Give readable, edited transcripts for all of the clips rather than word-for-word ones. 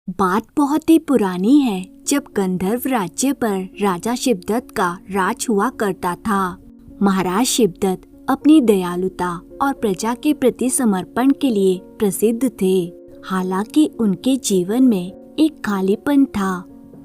बात बहुत ही पुरानी है जब गंधर्व राज्य पर राजा शिवदत्त का राज हुआ करता था। महाराज शिवदत्त अपनी दयालुता और प्रजा के प्रति समर्पण के लिए प्रसिद्ध थे। हालांकि उनके जीवन में एक खालीपन था।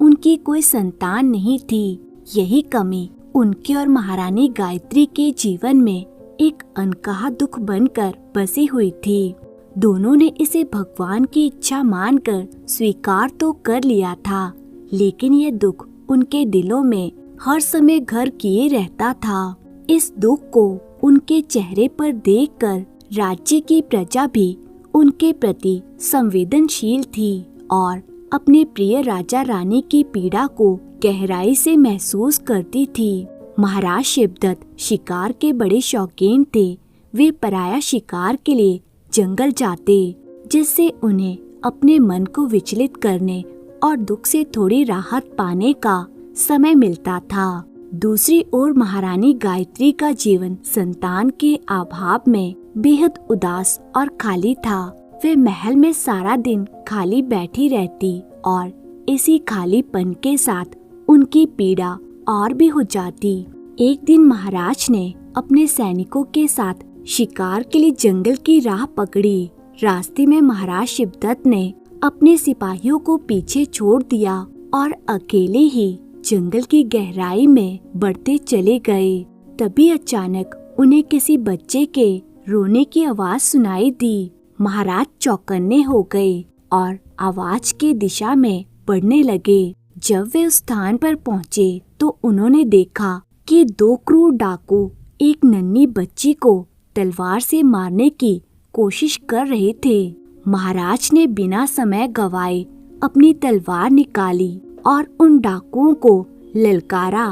उनकी कोई संतान नहीं थी। यही कमी उनके और महारानी गायत्री के जीवन में एक अनकहा दुख बनकर बसी हुई थी। दोनों ने इसे भगवान की इच्छा मानकर स्वीकार तो कर लिया था, लेकिन यह दुख उनके दिलों में हर समय घर किए रहता था। इस दुख को उनके चेहरे पर देखकर राज्य की प्रजा भी उनके प्रति संवेदनशील थी और अपने प्रिय राजा रानी की पीड़ा को गहराई से महसूस करती थी। महाराज शिवदत्त शिकार के बड़े शौकीन थे। वे पराया शिकार के लिए जंगल जाते, जिससे उन्हें अपने मन को विचलित करने और दुख से थोड़ी राहत पाने का समय मिलता था। दूसरी ओर महारानी गायत्री का जीवन संतान के अभाव में बेहद उदास और खाली था। वे महल में सारा दिन खाली बैठी रहती और इसी खालीपन के साथ उनकी पीड़ा और भी हो जाती। एक दिन महाराज ने अपने सैनिकों के साथ शिकार के लिए जंगल की राह पकड़ी। रास्ते में महाराज शिवदत्त ने अपने सिपाहियों को पीछे छोड़ दिया और अकेले ही जंगल की गहराई में बढ़ते चले गए। तभी अचानक उन्हें किसी बच्चे के रोने की आवाज सुनाई दी। महाराज चौकन्ने हो गए और आवाज की दिशा में बढ़ने लगे। जब वे उस स्थान पर पहुँचे तो उन्होंने देखा कि दो क्रूर डाकू एक नन्ही बच्ची को तलवार से मारने की कोशिश कर रहे थे। महाराज ने बिना समय गवाए अपनी तलवार निकाली और उन डाकुओं को ललकारा।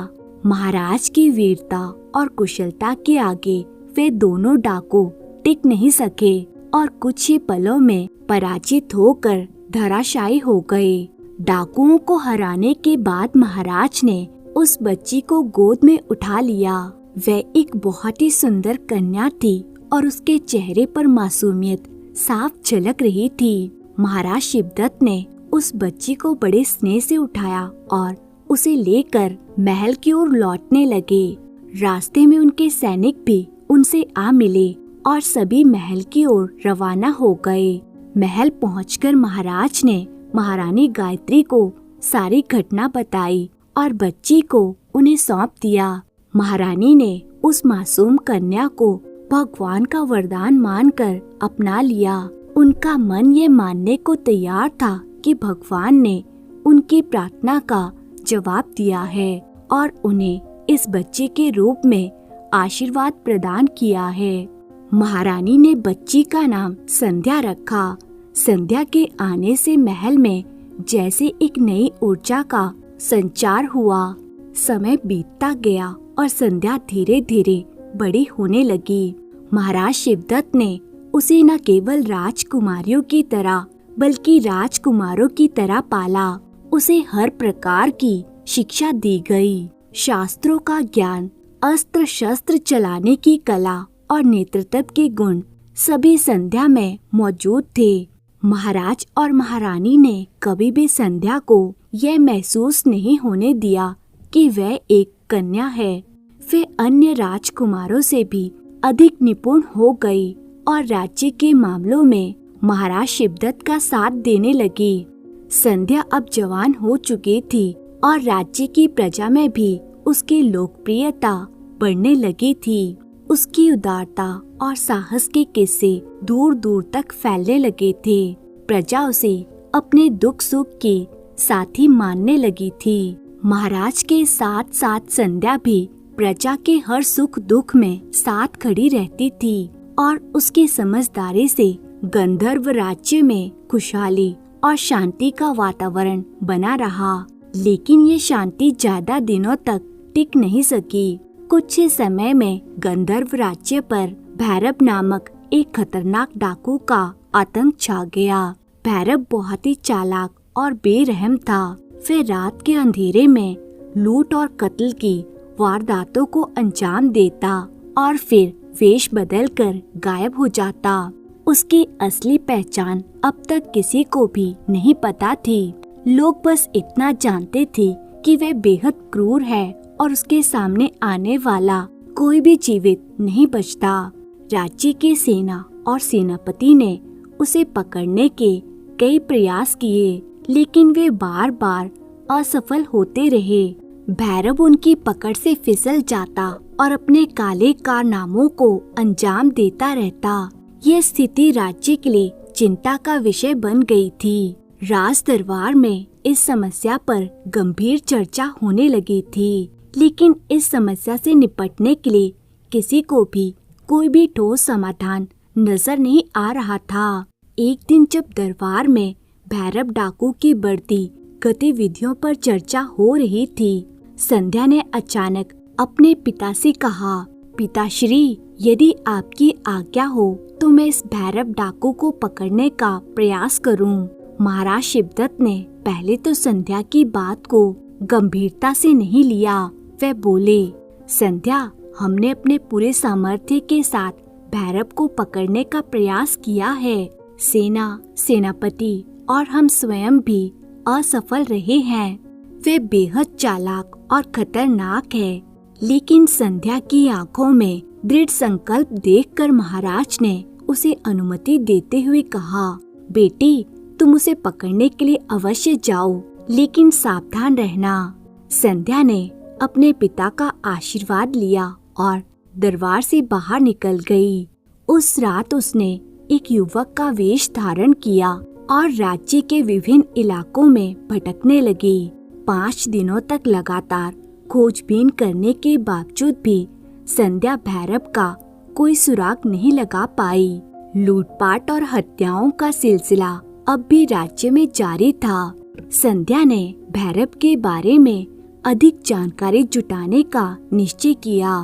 महाराज की वीरता और कुशलता के आगे वे दोनों डाकू टिक नहीं सके और कुछ ही पलों में पराजित होकर धराशायी हो गए। डाकुओं को हराने के बाद महाराज ने उस बच्ची को गोद में उठा लिया। वह एक बहुत ही सुंदर कन्या थी और उसके चेहरे पर मासूमियत साफ झलक रही थी। महाराज शिवदत्त ने उस बच्ची को बड़े स्नेह से उठाया और उसे लेकर महल की ओर लौटने लगे। रास्ते में उनके सैनिक भी उनसे आ मिले और सभी महल की ओर रवाना हो गए। महल पहुंचकर महाराज ने महारानी गायत्री को सारी घटना बताई और बच्ची को उन्हें सौंप दिया। महारानी ने उस मासूम कन्या को भगवान का वरदान मानकर अपना लिया। उनका मन ये मानने को तैयार था कि भगवान ने उनकी प्रार्थना का जवाब दिया है और उन्हें इस बच्चे के रूप में आशीर्वाद प्रदान किया है। महारानी ने बच्ची का नाम संध्या रखा। संध्या के आने से महल में जैसे एक नई ऊर्जा का संचार हुआ। समय बीतता गया और संध्या धीरे धीरे बड़ी होने लगी। महाराज शिवदत्त ने उसे न केवल राजकुमारियों की तरह बल्कि राजकुमारों की तरह पाला। उसे हर प्रकार की शिक्षा दी गई। शास्त्रों का ज्ञान, अस्त्र शस्त्र चलाने की कला और नेतृत्व के गुण सभी संध्या में मौजूद थे। महाराज और महारानी ने कभी भी संध्या को यह महसूस नहीं होने दिया कि वह एक कन्या है। वे अन्य राजकुमारों से भी अधिक निपुण हो गई और राज्य के मामलों में महाराज शिवदत्त का साथ देने लगी। संध्या अब जवान हो चुकी थी और राज्य की प्रजा में भी उसकी लोकप्रियता बढ़ने लगी थी। उसकी उदारता और साहस के किस्से दूर दूर तक फैलने लगे थे। प्रजा उसे अपने दुख सुख के साथी मानने लगी थी। महाराज के साथ साथ संध्या भी प्रजा के हर सुख दुख में साथ खड़ी रहती थी और उसकी समझदारी से गंधर्व राज्य में खुशहाली और शांति का वातावरण बना रहा। लेकिन ये शांति ज्यादा दिनों तक टिक नहीं सकी। कुछ ही समय में गंधर्व राज्य पर भैरव नामक एक खतरनाक डाकू का आतंक छा गया। भैरव बहुत ही चालाक और बेरहम था। वह रात के अंधेरे में लूट और कत्ल की वारदातों को अंजाम देता और फिर वेश बदलकर गायब हो जाता। उसकी असली पहचान अब तक किसी को भी नहीं पता थी। लोग बस इतना जानते थे कि वह बेहद क्रूर है और उसके सामने आने वाला कोई भी जीवित नहीं बचता। राज्य की सेना और सेनापति ने उसे पकड़ने के कई प्रयास किए, लेकिन वे बार बार असफल होते रहे। भैरव उनकी पकड़ से फिसल जाता और अपने काले कारनामों को अंजाम देता रहता। ये स्थिति राज्य के लिए चिंता का विषय बन गई थी। राज दरबार में इस समस्या पर गंभीर चर्चा होने लगी थी, लेकिन इस समस्या से निपटने के लिए किसी को भी कोई भी ठोस समाधान नजर नहीं आ रहा था। एक दिन जब दरबार में भैरव डाकू की बढ़ती गतिविधियों पर चर्चा हो रही थी, संध्या ने अचानक अपने पिता से कहा, पिताश्री, यदि आपकी आज्ञा हो तो मैं इस भैरव डाकू को पकड़ने का प्रयास करूं। महाराज शिवदत्त ने पहले तो संध्या की बात को गंभीरता से नहीं लिया। वे बोले, संध्या, हमने अपने पूरे सामर्थ्य के साथ भैरव को पकड़ने का प्रयास किया है। सेना, सेनापति और हम स्वयं भी असफल रहे हैं। वे बेहद चालाक और खतरनाक है। लेकिन संध्या की आंखों में दृढ़ संकल्प देखकर महाराज ने उसे अनुमति देते हुए कहा, बेटी, तुम उसे पकड़ने के लिए अवश्य जाओ, लेकिन सावधान रहना। संध्या ने अपने पिता का आशीर्वाद लिया और दरबार से बाहर निकल गई। उस रात उसने एक युवक का वेश धारण किया और राज्य के विभिन्न इलाकों में भटकने लगी। 5 दिनों तक लगातार खोजबीन करने के बावजूद भी संध्या भैरव का कोई सुराग नहीं लगा पाई। लूटपाट और हत्याओं का सिलसिला अब भी राज्य में जारी था। संध्या ने भैरव के बारे में अधिक जानकारी जुटाने का निश्चय किया।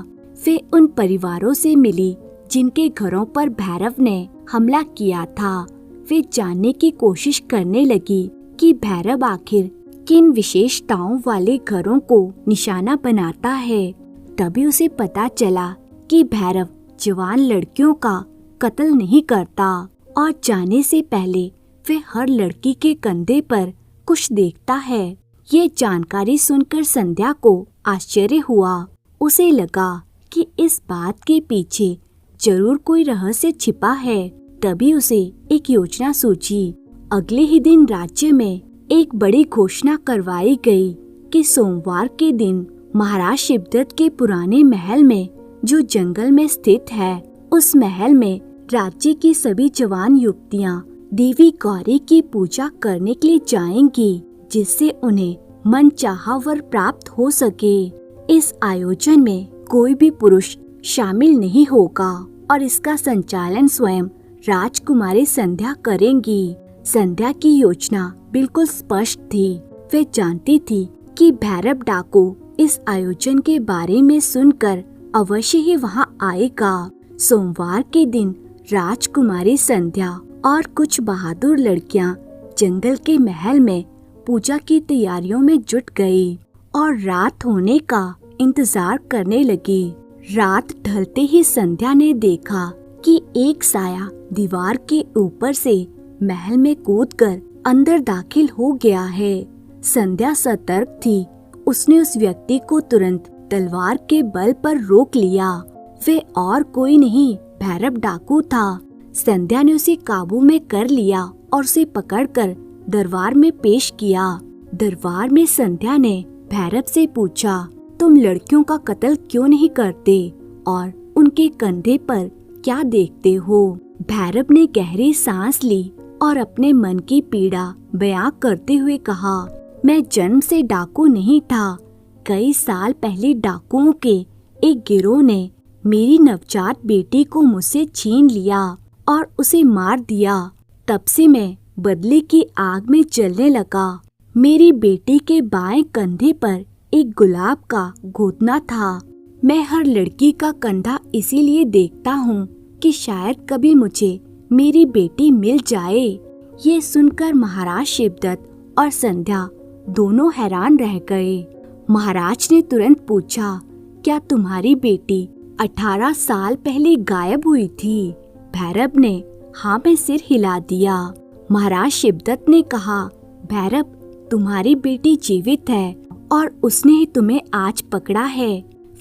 वे उन परिवारों से मिली जिनके घरों पर भैरव ने हमला किया था। वे जानने की कोशिश करने लगी कि भैरव आखिर किन विशेषताओं वाले घरों को निशाना बनाता है। तभी उसे पता चला कि भैरव जवान लड़कियों का कत्ल नहीं करता और जाने से पहले वे हर लड़की के कंधे पर कुछ देखता है। ये जानकारी सुनकर संध्या को आश्चर्य हुआ। उसे लगा कि इस बात के पीछे जरूर कोई रहस्य छिपा है। तभी उसे एक योजना सूझी। अगले ही दिन राज्य में एक बड़ी घोषणा करवाई गई कि सोमवार के दिन महाराज शिवदत्त के पुराने महल में, जो जंगल में स्थित है, उस महल में राज्य की सभी जवान युवतियां देवी गौरी की पूजा करने के लिए जाएंगी, जिससे उन्हें मनचाहा वर प्राप्त हो सके। इस आयोजन में कोई भी पुरुष शामिल नहीं होगा और इसका संचालन स्वयं राजकुमारी संध्या करेंगी। संध्या की योजना बिल्कुल स्पष्ट थी। वे जानती थी कि भैरव डाकू इस आयोजन के बारे में सुनकर अवश्य ही वहां आएगा। सोमवार के दिन राजकुमारी संध्या और कुछ बहादुर लड़कियां जंगल के महल में पूजा की तैयारियों में जुट गई और रात होने का इंतजार करने लगी। रात ढलते ही संध्या ने देखा कि एक साया दीवार के ऊपर से महल में कूदकर अंदर दाखिल हो गया है। संध्या सतर्क थी। उसने उस व्यक्ति को तुरंत तलवार के बल पर रोक लिया। वे और कोई नहीं, भैरव डाकू था। संध्या ने उसे काबू में कर लिया और उसे पकड़कर दरबार में पेश किया। दरबार में संध्या ने भैरव से पूछा, तुम लड़कियों का कत्ल क्यों नहीं करते और उनके कंधे पर क्या देखते हो? भैरव ने गहरी सांस ली और अपने मन की पीड़ा बयां करते हुए कहा, मैं जन्म से डाकू नहीं था। कई साल पहले डाकुओं के एक गिरोह ने मेरी नवजात बेटी को मुझसे छीन लिया और उसे मार दिया। तब से मैं बदले की आग में जलने लगा। मेरी बेटी के बाएं कंधे पर एक गुलाब का घोंटना था। मैं हर लड़की का कंधा इसीलिए देखता हूँ कि शायद कभी मुझे मेरी बेटी मिल जाए। ये सुनकर महाराज शिवदत्त और संध्या दोनों हैरान रह गए। महाराज ने तुरंत पूछा, क्या तुम्हारी बेटी 18 साल पहले गायब हुई थी? भैरव ने हाँ में सिर हिला दिया। महाराज शिवदत्त ने कहा, भैरव, तुम्हारी बेटी जीवित है और उसने ही तुम्हें आज पकड़ा है।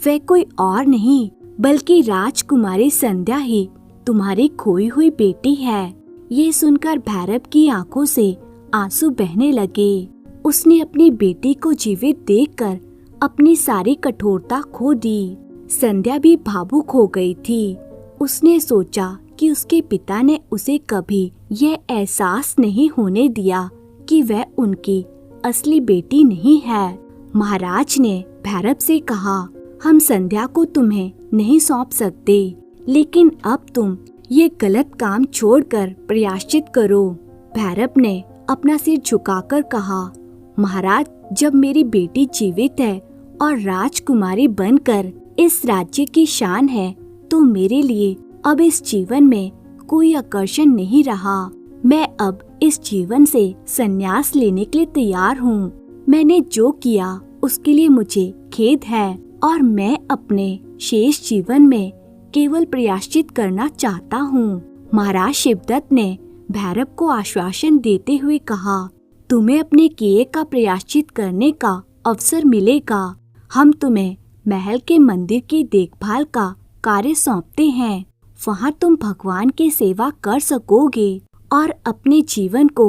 वह कोई और नहीं बल्कि राजकुमारी संध्या ही तुम्हारी खोई हुई बेटी है। ये सुनकर भैरव की आंखों से आंसू बहने लगे। उसने अपनी बेटी को जीवित देखकर अपनी सारी कठोरता खो दी। संध्या भी भावुक हो गई थी। उसने सोचा कि उसके पिता ने उसे कभी यह एहसास नहीं होने दिया कि वह उनकी असली बेटी नहीं है। महाराज ने भैरव से कहा, हम संध्या को तुम्हें नहीं सौंप सकते, लेकिन अब तुम ये गलत काम छोड़कर प्रायश्चित करो। भैरव ने अपना सिर झुकाकर कहा, महाराज, जब मेरी बेटी जीवित है और राजकुमारी बनकर इस राज्य की शान है, तो मेरे लिए अब इस जीवन में कोई आकर्षण नहीं रहा। मैं अब इस जीवन से संन्यास लेने के लिए तैयार हूँ। मैंने जो किया उसके लिए मुझे खेद है और मैं अपने शेष जीवन में केवल प्रायश्चित करना चाहता हूँ। महाराज शिवदत्त ने भैरव को आश्वासन देते हुए कहा, तुम्हें अपने किए का प्रायश्चित करने का अवसर मिलेगा। हम तुम्हें महल के मंदिर की देखभाल का कार्य सौंपते हैं। वहाँ तुम भगवान की सेवा कर सकोगे और अपने जीवन को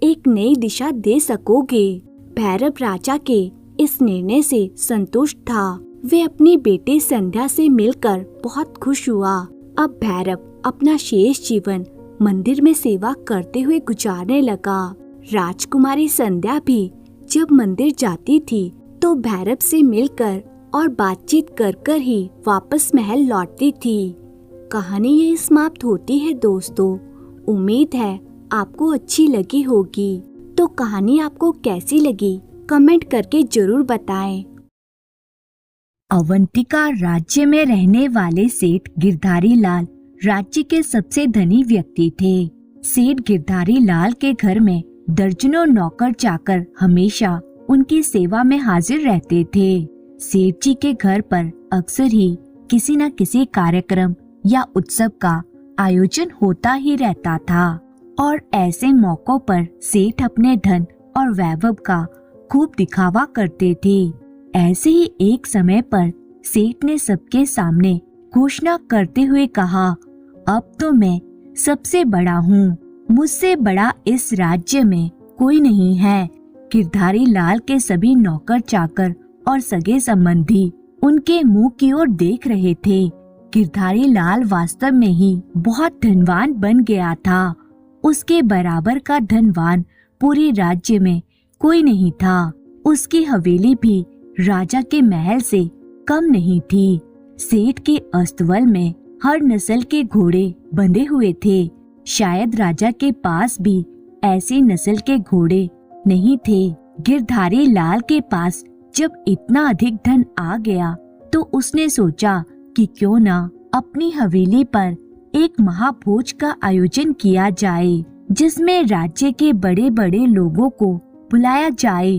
एक नई दिशा दे सकोगे। भैरव राजा के इस निर्णय से संतुष्ट था। वे अपनी बेटी संध्या से मिलकर बहुत खुश हुआ। अब भैरव अपना शेष जीवन मंदिर में सेवा करते हुए गुजारने लगा। राजकुमारी संध्या भी जब मंदिर जाती थी तो भैरव से मिलकर और बातचीत कर कर ही वापस महल लौटती थी। कहानी यही समाप्त होती है दोस्तों। उम्मीद है आपको अच्छी लगी होगी। तो कहानी आपको कैसी लगी कमेंट करके जरूर बताएं। अवंतिका राज्य में रहने वाले सेठ गिरधारी लाल राज्य के सबसे धनी व्यक्ति थे। सेठ गिरधारी लाल के घर में दर्जनों नौकर चाकर हमेशा उनकी सेवा में हाजिर रहते थे। सेठ जी के घर पर अक्सर ही किसी न किसी कार्यक्रम या उत्सव का आयोजन होता ही रहता था और ऐसे मौकों पर सेठ अपने धन और वैभव का खूब दिखावा करते थे। ऐसे ही एक समय पर सेठ ने सबके सामने घोषणा करते हुए कहा, अब तो मैं सबसे बड़ा हूँ, मुझसे बड़ा इस राज्य में कोई नहीं है। गिरधारी लाल के सभी नौकर चाकर और सगे संबंधी उनके मुंह की ओर देख रहे थे। गिरधारी लाल वास्तव में ही बहुत धनवान बन गया था। उसके बराबर का धनवान पूरे राज्य में कोई नहीं था। उसकी हवेली भी राजा के महल से कम नहीं थी। सेठ के अस्तबल में हर नस्ल के घोड़े बंधे हुए थे। शायद राजा के पास भी ऐसी नस्ल के घोड़े नहीं थे। गिरधारी लाल के पास जब इतना अधिक धन आ गया तो उसने सोचा कि क्यों ना अपनी हवेली पर एक महाभोज का आयोजन किया जाए, जिसमें राज्य के बड़े बड़े लोगों को बुलाया जाए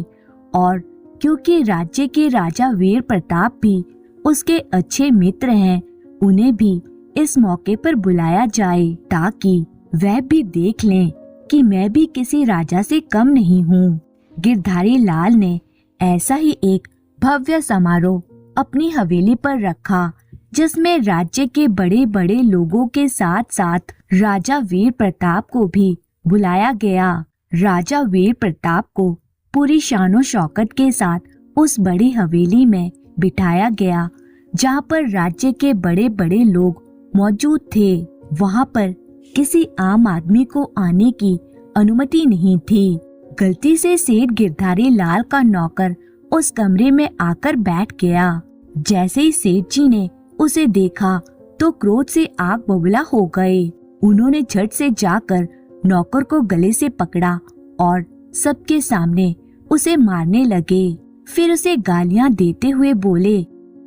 और क्योंकि राज्य के राजा वीर प्रताप भी उसके अच्छे मित्र हैं, उन्हें भी इस मौके पर बुलाया जाए ताकि वह भी देख लें कि मैं भी किसी राजा से कम नहीं हूँ। गिरधारी लाल ने ऐसा ही एक भव्य समारोह अपनी हवेली पर रखा, जिसमें राज्य के बड़े बड़े लोगों के साथ साथ राजा वीर प्रताप को भी बुलाया गया। राजा वीर प्रताप को पूरी शानो शौकत के साथ उस बड़ी हवेली में बिठाया गया, जहाँ पर राज्य के बड़े बड़े लोग मौजूद थे। वहाँ पर किसी आम आदमी को आने की अनुमति नहीं थी। गलती से सेठ गिरधारी लाल का नौकर उस कमरे में आकर बैठ गया। जैसे ही सेठ जी ने उसे देखा तो क्रोध से आग बबूला हो गए। उन्होंने झट से जाकर नौकर को गले से पकड़ा और सबके सामने उसे मारने लगे। फिर उसे गालियां देते हुए बोले,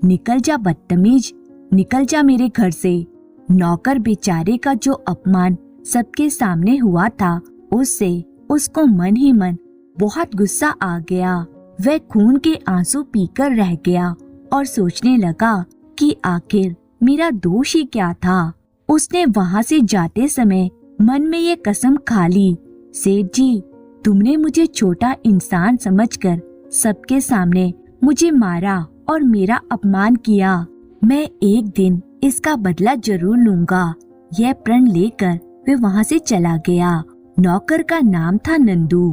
निकल जा बदतमीज, निकल जा मेरे घर से। नौकर बेचारे का जो अपमान सबके सामने हुआ था, उससे उसको मन ही मन बहुत गुस्सा आ गया। वह खून के आंसू पीकर रह गया और सोचने लगा कि आखिर मेरा दोष ही क्या था। उसने वहाँ से जाते समय मन में ये कसम खा ली, सेठ जी, तुमने मुझे छोटा इंसान समझकर सबके सामने मुझे मारा और मेरा अपमान किया। मैं एक दिन इसका बदला जरूर लूंगा। यह प्रण लेकर वे वहाँ से चला गया। नौकर का नाम था नंदू।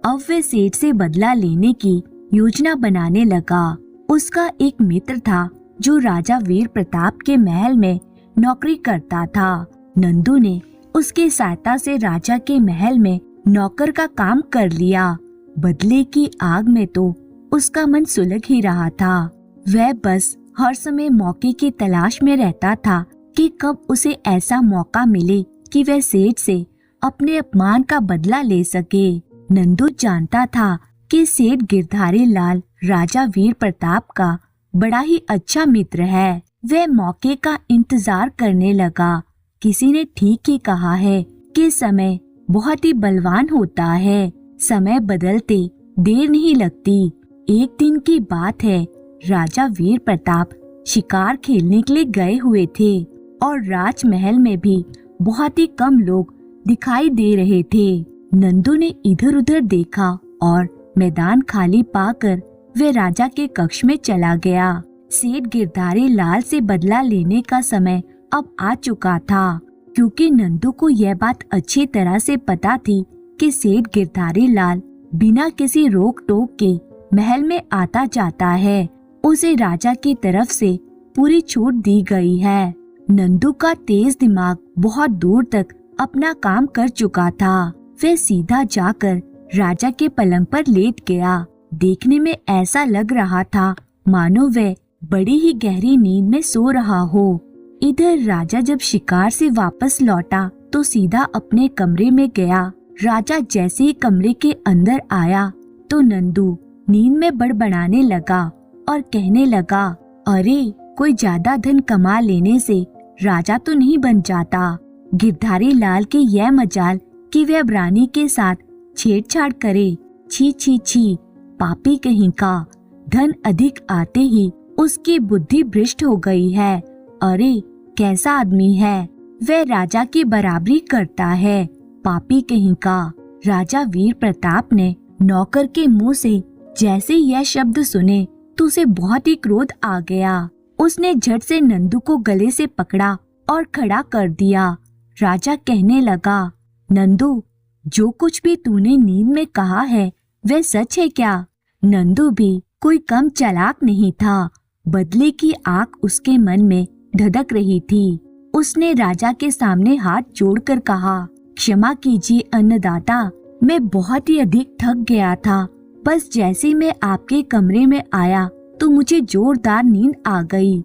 अब वे सेठ से बदला लेने की योजना बनाने लगा। उसका एक मित्र था जो राजा वीर प्रताप के महल में नौकरी करता था। नंदू ने उसकी सहायता से राजा के महल में नौकर का काम कर लिया। बदले की आग में तो उसका मन सुलग ही रहा था। वह बस हर समय मौके की तलाश में रहता था कि कब उसे ऐसा मौका मिले कि वह सेठ से अपने अपमान का बदला ले सके। नंदू जानता था कि सेठ गिरधारी लाल राजा वीर प्रताप का बड़ा ही अच्छा मित्र है। वह मौके का इंतजार करने लगा। किसी ने ठीक ही कहा है कि समय बहुत ही बलवान होता है। समय बदलते देर नहीं लगती। एक दिन की बात है, राजा वीर प्रताप शिकार खेलने के लिए गए हुए थे और राजमहल में भी बहुत ही कम लोग दिखाई दे रहे थे। नंदू ने इधर उधर देखा और मैदान खाली पाकर वे राजा के कक्ष में चला गया। सेठ गिरधारी लाल से बदला लेने का समय अब आ चुका था, क्योंकि नंदू को यह बात अच्छी तरह से पता थी कि सेठ गिरधारी लाल बिना किसी रोक टोक के महल में आता जाता है। उसे राजा की तरफ से पूरी छूट दी गई है। नंदू का तेज दिमाग बहुत दूर तक अपना काम कर चुका था। वह सीधा जाकर राजा के पलंग पर लेट गया। देखने में ऐसा लग रहा था मानो वह बड़ी ही गहरी नींद में सो रहा हो। इधर राजा जब शिकार से वापस लौटा तो सीधा अपने कमरे में गया। राजा जैसे ही कमरे के अंदर आया तो नंदू नींद में बड़बड़ाने लगा और कहने लगा, अरे कोई ज्यादा धन कमा लेने से राजा तो नहीं बन जाता। गिरधारी लाल की यह मजाल कि वह अब रानी के साथ छेड़छाड़ करे। छी छी छी, पापी कहीं का। धन अधिक आते ही उसकी बुद्धि भ्रष्ट हो गई है। अरे कैसा आदमी है, वह राजा की बराबरी करता है, पापी कहीं का। राजा वीर प्रताप ने नौकर के मुंह से जैसे यह शब्द सुने तो उसे बहुत ही क्रोध आ गया। उसने झट से नंदू को गले से पकड़ा और खड़ा कर दिया। राजा कहने लगा, नंदू, जो कुछ भी तूने नींद में कहा है वह सच है क्या? नंदू भी कोई कम चालाक नहीं था। बदले की आग उसके मन में धधक रही थी। उसने राजा के सामने हाथ जोड़कर कहा, क्षमा कीजिए अन्नदाता, मैं बहुत ही अधिक थक गया था। बस जैसे मैं आपके कमरे में आया तो मुझे जोरदार नींद आ गई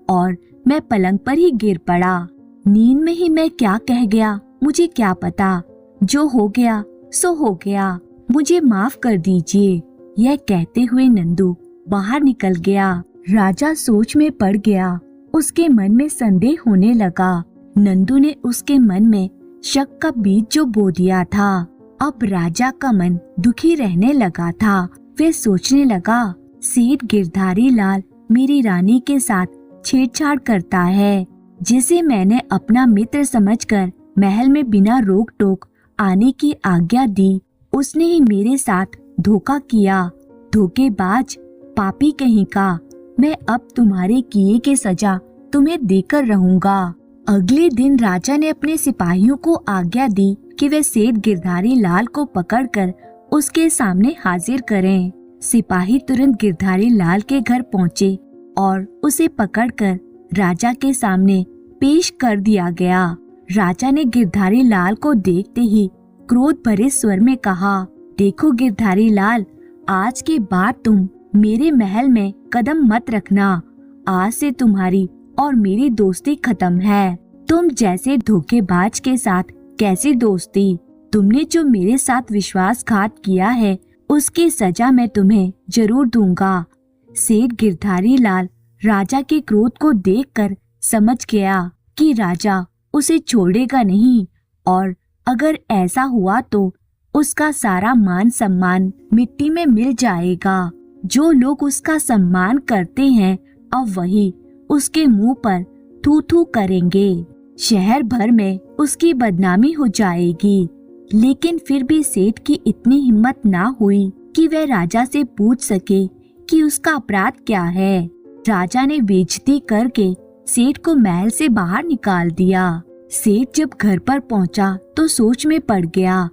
और मैं पलंग पर ही गिर पड़ा। नींद में ही मैं क्या कह गया मुझे क्या पता। जो हो गया सो हो गया, मुझे माफ कर दीजिए। यह कहते हुए नंदू बाहर निकल गया। राजा सोच में पड़ गया। उसके मन में संदेह होने लगा। नंदू ने उसके मन में शक का बीज जो बो दिया था। अब राजा का मन दुखी रहने लगा था। वह सोचने लगा, सेठ गिरधारी लाल मेरी रानी के साथ छेड़छाड़ करता है, जिसे मैंने अपना मित्र समझकर महल में बिना रोक टोक आने की आज्ञा दी, उसने ही मेरे साथ धोखा किया। धोखेबाज, पापी कहीं का। मैं अब तुम्हारे किए की सजा तुम्हें देकर रहूंगा। अगले दिन राजा ने अपने सिपाहियों को आज्ञा दी कि वे सेठ गिरधारी लाल को पकड़कर उसके सामने हाजिर करें। सिपाही तुरंत गिरधारी लाल के घर पहुँचे और उसे पकड़कर राजा के सामने पेश कर दिया गया। राजा ने गिरधारी लाल को देखते ही क्रोध भरे स्वर में कहा, देखो गिरधारी लाल, आज के बाद तुम मेरे महल में कदम मत रखना। आज से तुम्हारी और मेरी दोस्ती खत्म है। तुम जैसे धोखेबाज के साथ कैसी दोस्ती? तुमने जो मेरे साथ विश्वासघात किया है उसकी सजा मैं तुम्हें जरूर दूंगा। सेठ गिरधारी लाल राजा के क्रोध को देखकर समझ गया कि राजा उसे छोड़ेगा नहीं और अगर ऐसा हुआ तो उसका सारा मान सम्मान मिट्टी में मिल जाएगा। जो लोग उसका सम्मान करते हैं अब वही उसके मुंह पर थू थू करेंगे। शहर भर में उसकी बदनामी हो जाएगी। लेकिन फिर भी सेठ की इतनी हिम्मत ना हुई कि वह राजा से पूछ सके कि उसका अपराध क्या है। राजा ने बेइज्जती करके सेठ को महल से बाहर निकाल दिया। सेठ जब घर पर पहुंचा तो सोच में पड़ गया।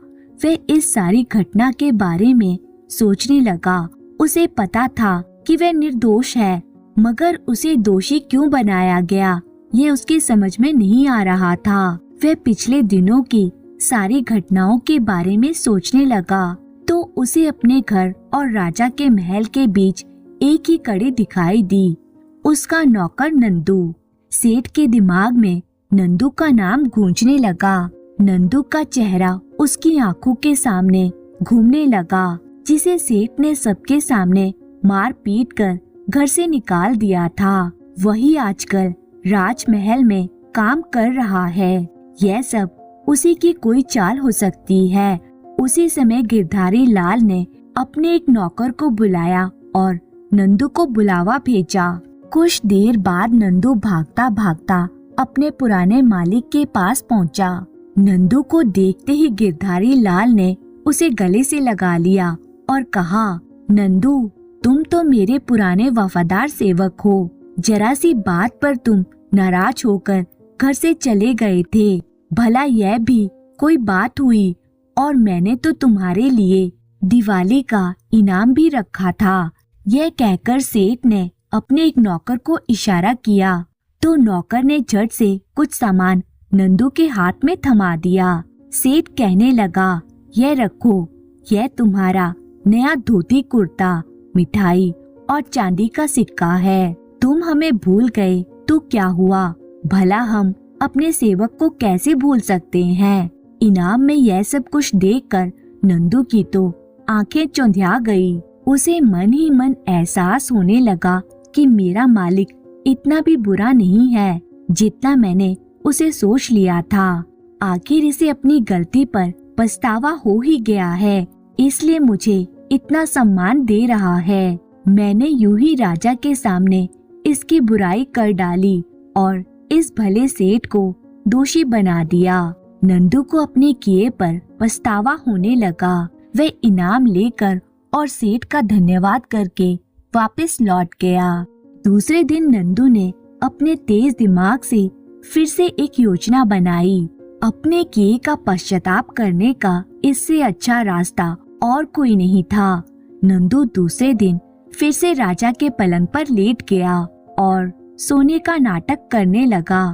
वह इस सारी घटना के बारे में सोचने लगा। उसे पता था कि वह निर्दोष है, मगर उसे दोषी क्यों बनाया गया ये उसकी समझ में नहीं आ रहा था। वह पिछले दिनों की सारी घटनाओं के बारे में सोचने लगा तो उसे अपने घर और राजा के महल के बीच एक ही कड़ी दिखाई दी, उसका नौकर नंदू। सेठ के दिमाग में नंदू का नाम गूंजने लगा। नंदू का चेहरा उसकी आंखों के सामने घूमने लगा, जिसे सेठ ने सबके सामने मार पीट कर घर से निकाल दिया था। वही आजकल राजमहल में काम कर रहा है। यह सब उसी की कोई चाल हो सकती है। उसी समय गिरधारी लाल ने अपने एक नौकर को बुलाया और नंदू को बुलावा भेजा। कुछ देर बाद नंदू भागता भागता अपने पुराने मालिक के पास पहुंचा। नंदू को देखते ही गिरधारी लाल ने उसे गले से लगा लिया और कहा, नंदू, तुम तो मेरे पुराने वफादार सेवक हो। जरा सी बात पर तुम नाराज होकर घर से चले गए थे। भला यह भी कोई बात हुई? और मैंने तो तुम्हारे लिए दिवाली का इनाम भी रखा था। यह कहकर सेठ ने अपने एक नौकर को इशारा किया तो नौकर ने झट से कुछ सामान नंदू के हाथ में थमा दिया। सेठ कहने लगा, यह रखो, यह तुम्हारा नया धोती कुर्ता, मिठाई और चांदी का सिक्का है। तुम हमें भूल गए तो क्या हुआ? भला हम अपने सेवक को कैसे भूल सकते हैं? इनाम में यह सब कुछ देखकर नंदू की तो आंखें चौंधिया गई। उसे मन ही मन एहसास होने लगा कि मेरा मालिक इतना भी बुरा नहीं है जितना मैंने उसे सोच लिया था। आखिर इसे अपनी गलती पर पछतावा हो ही गया है, इसलिए मुझे इतना सम्मान दे रहा है। मैंने यूं ही राजा के सामने इसकी बुराई कर डाली और इस भले सेठ को दोषी बना दिया। नंदू को अपने किए पर पछतावा होने लगा। वह इनाम लेकर और सेठ का धन्यवाद करके वापस लौट गया। दूसरे दिन नंदू ने अपने तेज दिमाग से फिर से एक योजना बनाई। अपने किए का पश्चाताप करने का इससे अच्छा रास्ता और कोई नहीं था। नंदू दूसरे दिन फिर से राजा के पलंग पर लेट गया और सोने का नाटक करने लगा।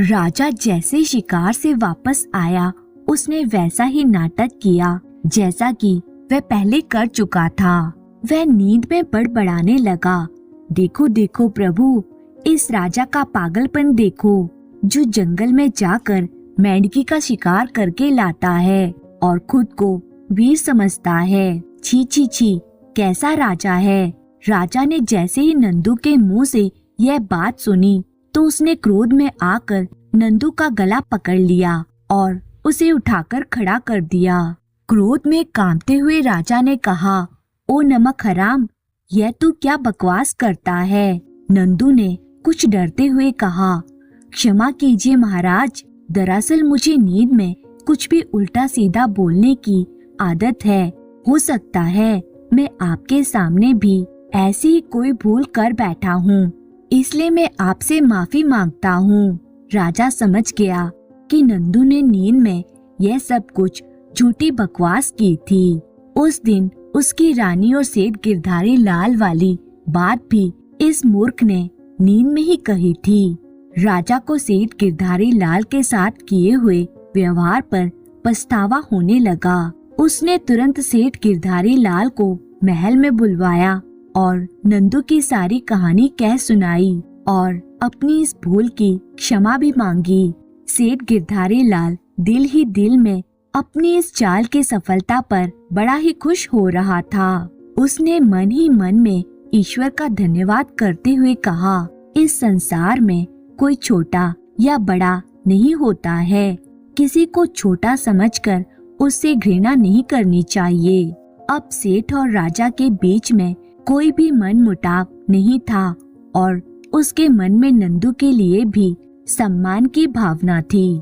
राजा जैसे शिकार से वापस आया, उसने वैसा ही नाटक किया जैसा कि वह पहले कर चुका था। वह नींद में बड़बड़ाने लगा, देखो देखो प्रभु, इस राजा का पागलपन देखो, जो जंगल में जाकर मेंढकी का शिकार करके लाता है और खुद को वीर समझता है। छी छी छी, कैसा राजा है। राजा ने जैसे ही नंदू के मुंह से यह बात सुनी तो उसने क्रोध में आकर नंदू का गला पकड़ लिया और उसे उठाकर खड़ा कर दिया। क्रोध में कांपते हुए राजा ने कहा, ओ नमक हराम, यह तू क्या बकवास करता है। नंदू ने कुछ डरते हुए कहा, क्षमा कीजिए महाराज, दरअसल मुझे नींद में कुछ भी उल्टा सीधा बोलने की आदत है। हो सकता है मैं आपके सामने भी ऐसी ही कोई भूल कर बैठा हूँ, इसलिए मैं आपसे माफी मांगता हूँ। राजा समझ गया कि नंदू ने नींद में यह सब कुछ झूठी बकवास की थी। उस दिन उसकी रानी और सेठ गिरधारी लाल वाली बात भी इस मूर्ख ने नींद में ही कही थी। राजा को सेठ गिरधारी लाल के साथ किए हुए व्यवहार पर पछतावा होने लगा। उसने तुरंत सेठ गिरधारी लाल को महल में बुलवाया और नंदू की सारी कहानी कह सुनाई और अपनी इस भूल की क्षमा भी मांगी। सेठ गिरधारी लाल दिल ही दिल में अपनी इस चाल की सफलता पर बड़ा ही खुश हो रहा था। उसने मन ही मन में ईश्वर का धन्यवाद करते हुए कहा, इस संसार में कोई छोटा या बड़ा नहीं होता है। किसी को छोटा समझकर उससे घृणा नहीं करनी चाहिए। अब सेठ और राजा के बीच में कोई भी मनमुटाव नहीं था और उसके मन में नंदू के लिए भी सम्मान की भावना थी।